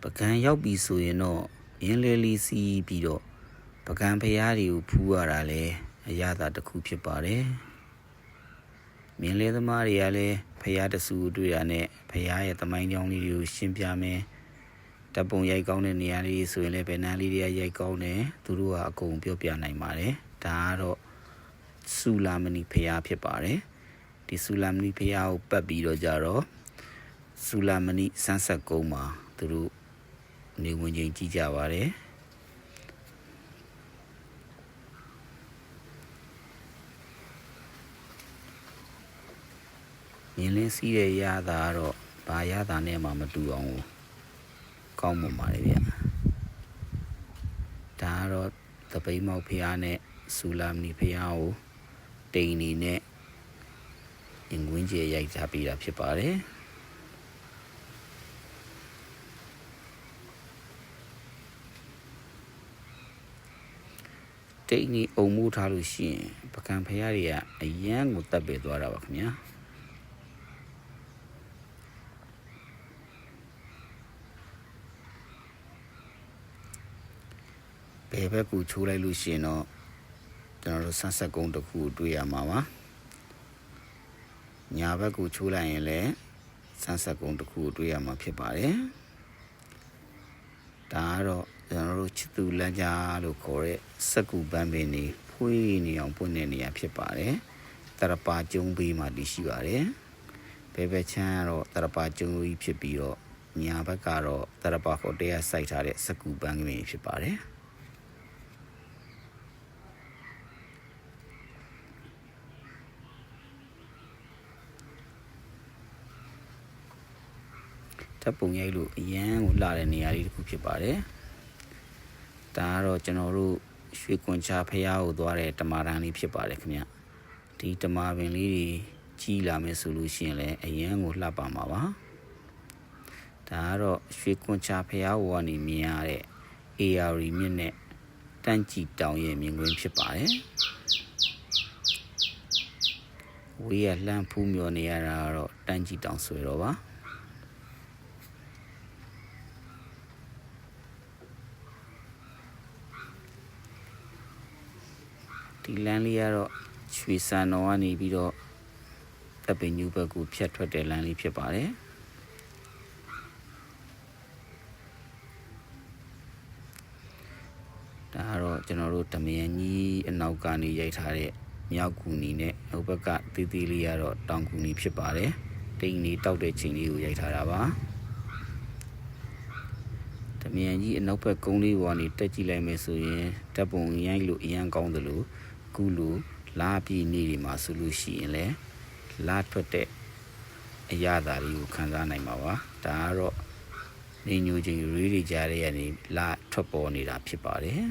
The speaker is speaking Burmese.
ပကံရောက်ပြီဆိုရင်တော့ရင်းလေးလေးစီးပြီးတော့ပကံဖျားတွေကိုဖူးရတာလဲအရသာတစ်ခုဖြစ်ပါတယ်မြင်းလေးသမားတွေကလည်းဖျားတဆူတွေ့ရနဲ့ဖျားရဲ့သမိုင်းကြောင်းလေးတွေကိုရှင်းပြမယ်တပ်ပုံရိုက်ကောင်းတဲ့နေရာလေးဆိုရင်လည်းဘယ်နှန်းလေးတွေရိုက်ကောင်းတယ်သူတို့ကအကုန်ပြောပြနိုင်ပါတယ်ဒါကတော့ဆူလာမဏိဖျားဖြစ်ပါတယ်ဒီဆူလာမဏိဖျားကိုပတ်ပြီးတော့ကြတော့ဆူလာမဏိစမ်းဆက်ကုန်းမှာသူတို့နေဝင်ချင်းကြည့်ကြပါတယ်မြင်းလင်းစီးတဲ့ရတာတော့ဘာရတာနဲ့မှမတူအောင်ကောင်းမှပါတယ်ဗျဒါကတော့သပိမောက်ဖျားနဲ့ဆူလာမဏိဖျားကိုတိန်နေနဲ့ငွင်းကျဲရိုက်ထားပေးတာဖြစ်ပါတယ်တိတ်နီအုံမှုထားလို့ရှိရင်ပကံဖျားတွေကအရန်ကိုတက်ပေသွားတာပါခင်ဗျာဘယ်ဘက်ကိုချိုးလိုက်လို့ရှိရင်တော့ကျွန်တော်တို့ဆန်းဆက်ကုန်းတစ်ခုကိုတွေ့ရမှာပါညာဘက်ကိုချိုးလိုက်ရင်လည်းဆန်းဆက်ကုန်းတစ်ခုကိုတွေ့ရမှာဖြစ်ပါတယ်ဒါကတော့ကျွန်တော်တို့ချစ်သူလမ်းကြားလို့ခေါ်တဲ့စက္ကူပန်းပင်နေဖွေးနေအောင်ပွင့်တဲ့နေရာဖြစ်ပါတယ်တရပါကျုံဘေးမှာတည်ရှိပါတယ်ဘယ်ဘက်ချမ်းကတော့တရပါကျုံကြီးဖြစ်ပြီးတော့ညာဘက်ကတော့တရပါဟိုတယ်ကစိုက်ထားတဲ့စက္ကူပန်းကလေးဖြစ်ပါတယ်တပ်ပုံရိုက်လို့အရန်ကိုလှတဲ့နေရာလေးတစ်ခုဖြစ်ပါတယ်ဒါကတော့ကျွန်တော်တို့ရွှေကွန်ချဖျားကိုသွားတဲ့တမာတန်းလေးဖြစ်ပါတယ်ခင်ဗျဒီတမာပင်လေးတွေကြီးလာမယ်ဆိုလို့ရှိရင်လည်းအရန်ကိုလှပမှာပါဒါကတော့ရွှေကွန်ချဖျားကိုကနေမြင်ရတဲ့ AR မြင့်နဲ့တန်းကြည်တောင်ရဲ့မြင်ကွင်းဖြစ်ပါတယ်ဝေးရလှမ်းဖူးမြော်နေရတာကတော့တန်းကြည်တောင်ဆွဲတော့ပါဒီလမ်းလေးကတော့ရွှေစံတော်ကနေပြီးတော့တပ်ပင်ညူဘက်ကိုဖြတ်ထွက်တဲ့လမ်းလေးဖြစ်ပါတယ်ဒါကတော့ကျွန်တော်တို့တမယန်ကြီးအနောက်ကနေရိုက်ထားတဲ့မြောက်ကူနီနဲ့ဟိုဘက်ကသေးသေးလေးကတော့တောင်ကူနီဖြစ်ပါတယ်တိမ်နေတောက်တဲ့ချိန်လေးကိုရိုက်ထားတာပါတမယန်ကြီးအနောက်ဘက်ကုန်းလေးပေါ်ကနေတက်ကြည့်လိုက်မယ်ဆိုရင်တပ်ပုံရိုက်လို့အရန်ကောင်းတယ်လို့ကုလိုလာပြည့်နေဒီမှာဆိုလို့ရှိရင်လည်းလာထွက်တဲ့အရာသာလေးကိုခံစားနိုင်မှာပါဒါကတော့နေညိုချင်းရေးတွေကြားရတဲ့ကနေလာထွက်ပေါ်နေတာဖြစ်ပါတယ်